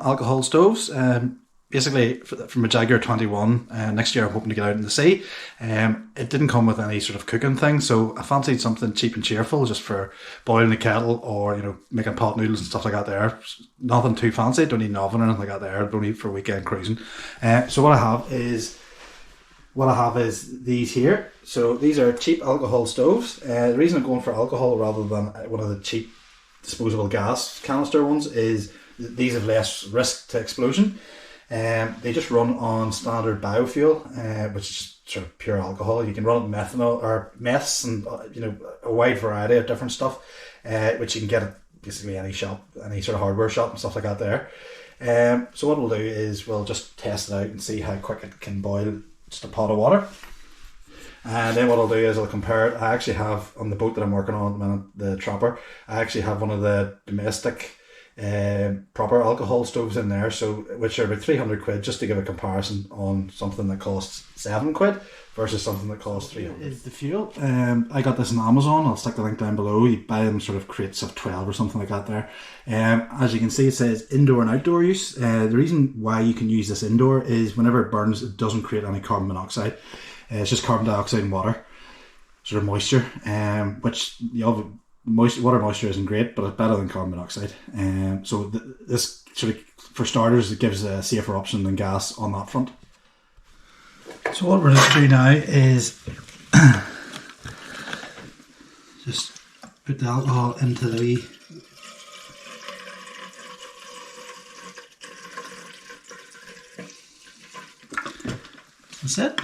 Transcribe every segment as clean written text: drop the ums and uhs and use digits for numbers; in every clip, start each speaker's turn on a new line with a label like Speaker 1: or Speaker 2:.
Speaker 1: alcohol stoves. Basically, from a Jaguar 21, next year I'm hoping to get out in the sea. It didn't come with any sort of cooking thing, so I fancied something cheap and cheerful just for boiling the kettle or, you know, making pot noodles and stuff like that there. Nothing too fancy, don't need an oven or anything like that there, don't need for weekend cruising. So what I have is these here. So these are cheap alcohol stoves. The reason I'm going for alcohol rather than one of the cheap disposable gas canister ones is these have less risk to explosion. They just run on standard biofuel, which is sort of pure alcohol. You can run it methanol or meths and you know, a wide variety of different stuff, which you can get at basically any shop, any sort of hardware shop and stuff like that there. So what we'll do is we'll just test it out and see how quick it can boil just a pot of water. And then what I'll do is I'll compare it. I actually have, on the boat that I'm working on at the minute, the Trapper, I actually have one of the domestic proper alcohol stoves in there, so which are about 300 quid, just to give a comparison on something that costs 7 quid versus something that costs 300. Is the fuel. I got this on Amazon. I'll stick the link down below. You buy them sort of crates of 12 or something like that there. As you can see, it says indoor and outdoor use. The reason why you can use this indoor is whenever it burns, it doesn't create any carbon monoxide. It's just carbon dioxide and water, sort of moisture, which water moisture isn't great, but it's better than carbon monoxide. So this sort of, for starters, it gives a safer option than gas on that front. So what we're going to do now is just put the alcohol into the wee that's it.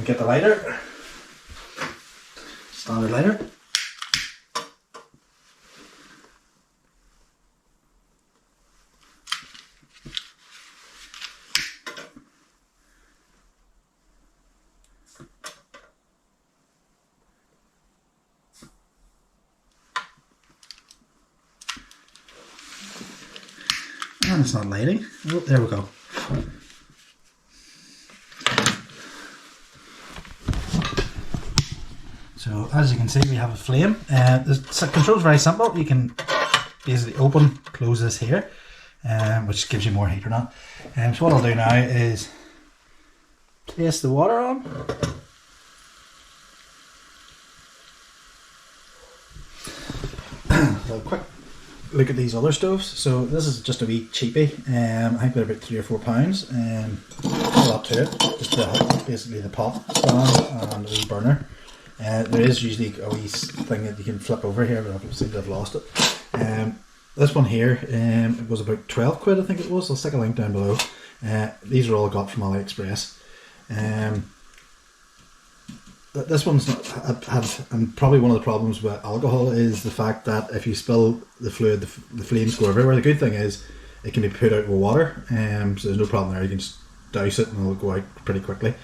Speaker 1: Get the lighter, standard lighter. And it's not lighting. Oh, there we go. So as you can see, we have a flame. The control is very simple. You can basically open, close this here, which gives you more heat or not. So what I'll do now is place the water on. So a quick look at these other stoves. So this is just a wee cheapie. I think they're about £3 or £4. A lot to it. Just basically the pot stand and a wee burner. There is usually a wee thing that you can flip over here, but I seem to have lost it. This one here, it was about 12 quid, I think it was. I'll stick a link down below. These are all got from Aliexpress. This one's not, and probably one of the problems with alcohol is the fact that if you spill the fluid, the flames go everywhere. The good thing is it can be put out with water, so there's no problem there. You can just douse it and it'll go out pretty quickly.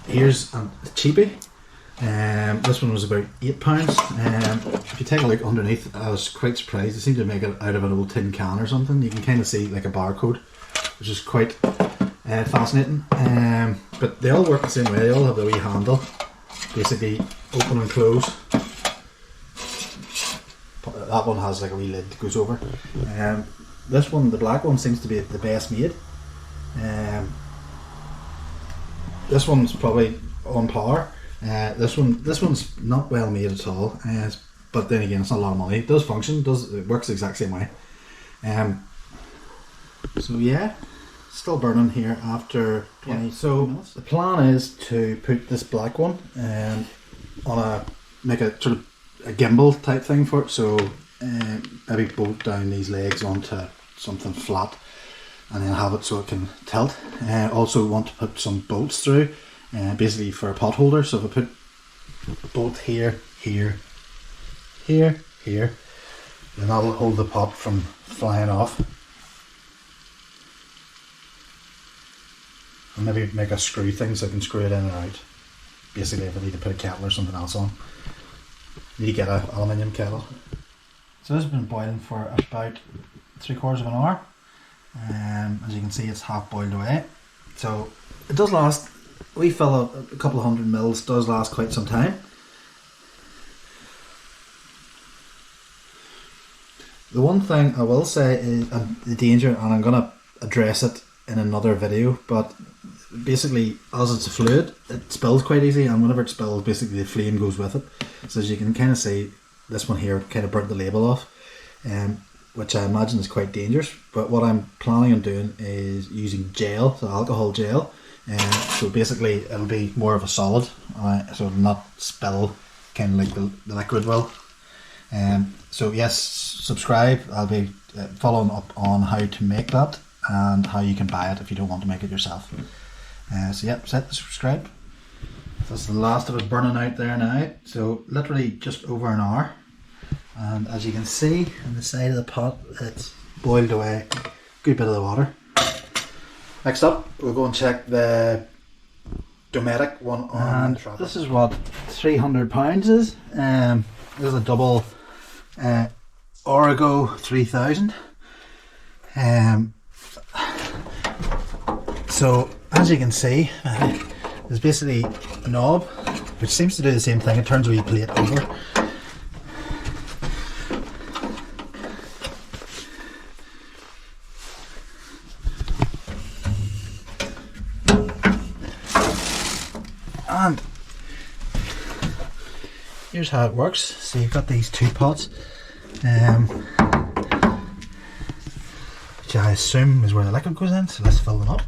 Speaker 1: Here's a cheapie. This one was about £8. If you take a look underneath, I was quite surprised. They seem to make it out of an old tin can or something. You can kind of see like a barcode, which is quite fascinating. But they all work the same way. They all have the wee handle, basically open and close. That one has like a wee lid that goes over. This one, the black one, seems to be the best made. This one's probably on par. This one's not well made at all. But then again, it's not a lot of money. It does function. It works the exact same way. So yeah, still burning here after 20. So minutes. The plan is to put this black one on make a sort of a gimbal type thing for it. So maybe bolt down these legs onto something flat, and then have it so it can tilt. Also want to put some bolts through, basically for a pot holder. So if I put a bolt here, here, here, here, then that'll hold the pot from flying off. And maybe make a screw thing so I can screw it in and out. Basically if I need to put a kettle or something else on. Need to get an aluminium kettle. So this has been boiling for about 3/4 of an hour. As you can see, it's half boiled away. So it does last, we fill a couple of 100 mils, does last quite some time. The one thing I will say is the danger, and I'm going to address it in another video, but basically as it's a fluid it spills quite easy, and whenever it spills basically the flame goes with it. So as you can kind of see, this one here kind of burnt the label off, which I imagine is quite dangerous. But what I'm planning on doing is using gel, so alcohol gel, so basically it'll be more of a solid, so it'll not spill kind of like the liquid will. So yes, subscribe. I'll be following up on how to make that and how you can buy it if you don't want to make it yourself. So yep, set the subscribe. That's the last of it burning out there now. So literally just over an hour, and as you can see on the side of the pot, it's boiled away a good bit of the water. Next up, we'll go and check the Dometic one on the Trapper. This is what £300 is. This is a double Origo 3000. So as you can see, there's basically a knob which seems to do the same thing. It turns a wee plate over. And here's how it works. So you've got these two pots, which I assume is where the liquid goes in, so let's fill them up.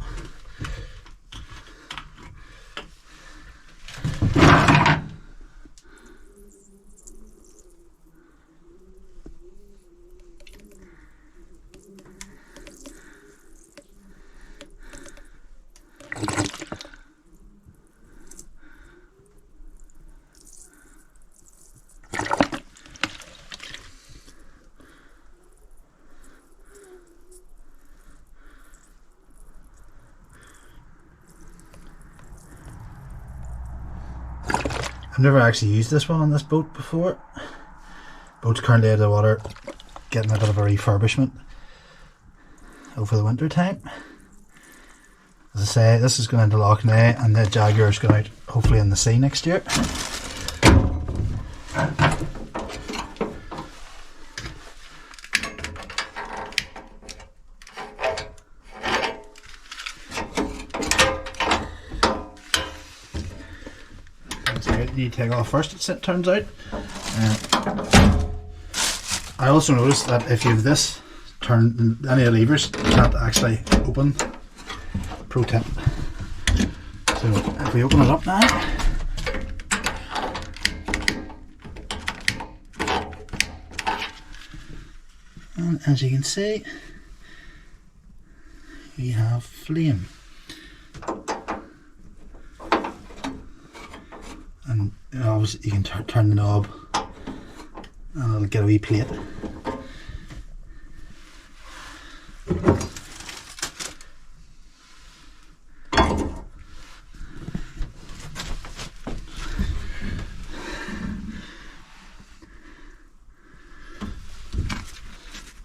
Speaker 1: I've never actually used this one on this boat before. Boat's currently out of the water, getting a bit of a refurbishment over the winter time. As I say, this is going into lock now, and the Jaguar is going out hopefully in the sea next year. You take off first, it turns out. I also noticed that if you have this turned, any of the levers can't actually open. Pro tip. So if we open it up now, and as you can see, we have flame. And obviously you can turn the knob and it'll get a wee plate.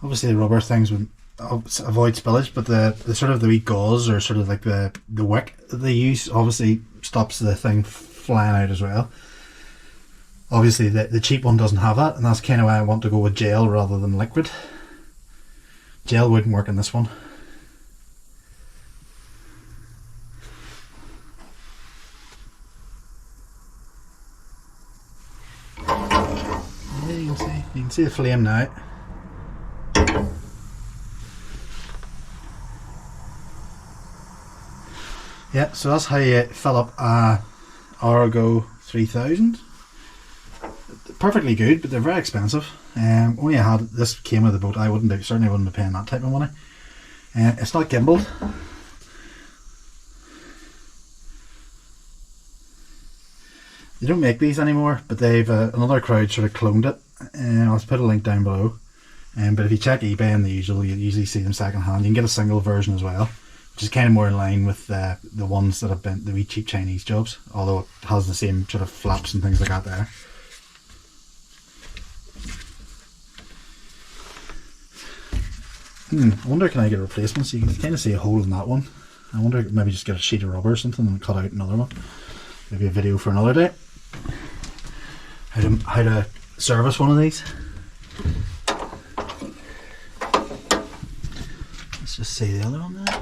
Speaker 1: Obviously the rubber things would avoid spillage, but the sort of the wee gauze, or sort of like the wick that they use, obviously stops the thing flying out as well. Obviously the cheap one doesn't have that, and that's kind of why I want to go with gel rather than liquid. Gel wouldn't work in this one. Yeah, you can see the flame now. Yeah, so that's how you fill up a Origo 3000. Perfectly good, but they're very expensive. Only I had this came with the boat, I certainly wouldn't be paying that type of money. It's not gimbaled. They don't make these anymore, but they've another crowd sort of cloned it. I'll put a link down below. But if you check eBay and you usually see them second hand. You can get a single version as well, which is kind of more in line with the ones that have been the wee cheap Chinese jobs, although it has the same sort of flaps and things like that there. I wonder, can I get replacements? You can kind of see a hole in that one. I wonder, maybe just get a sheet of rubber or something and cut out another one. Maybe a video for another day. How to service one of these. just see the other one there.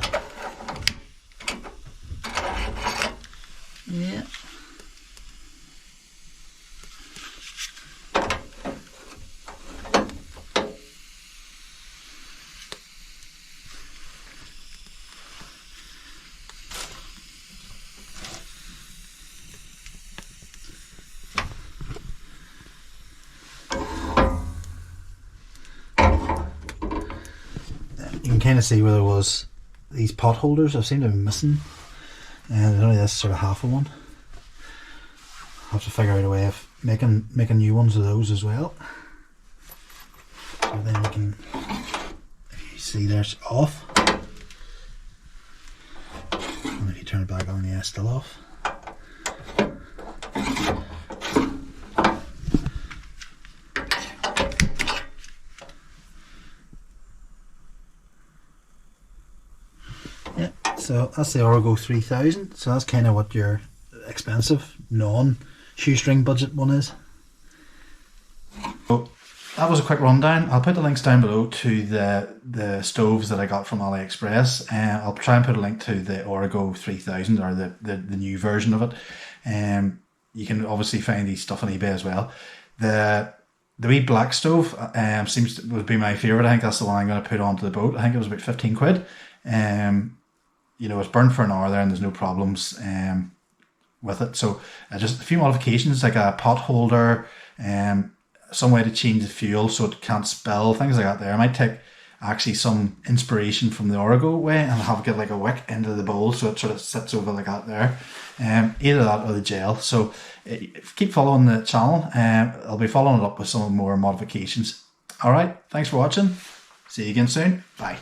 Speaker 1: Yeah. You can kind of see where there was these pot holders. I seem to be missing, and there's only this sort of half of one. I'll have to figure out a way of making new ones of those as well. So then we can, if you see there's off, and if you turn it back on, yeah, it's still off. So that's the Origo 3000. So that's kind of what your expensive non-shoestring budget one is. So that was a quick rundown. I'll put the links down below to the stoves that I got from Aliexpress, and I'll try and put a link to the Origo 3000 or the new version of it. You can obviously find these stuff on eBay as well. The wee black stove seems to be my favourite. I think that's the one I'm going to put onto the boat. I think it was about 15 quid. You know, it's burned for an hour there and there's no problems with it. So just a few modifications, like a pot holder, some way to change the fuel so it can't spill, things like that there. I might take actually some inspiration from the Origo way and have get like a wick into the bowl so it sort of sits over like that there. Either that or the gel. So keep following the channel. I'll be following it up with some more modifications. Alright, thanks for watching. See you again soon. Bye.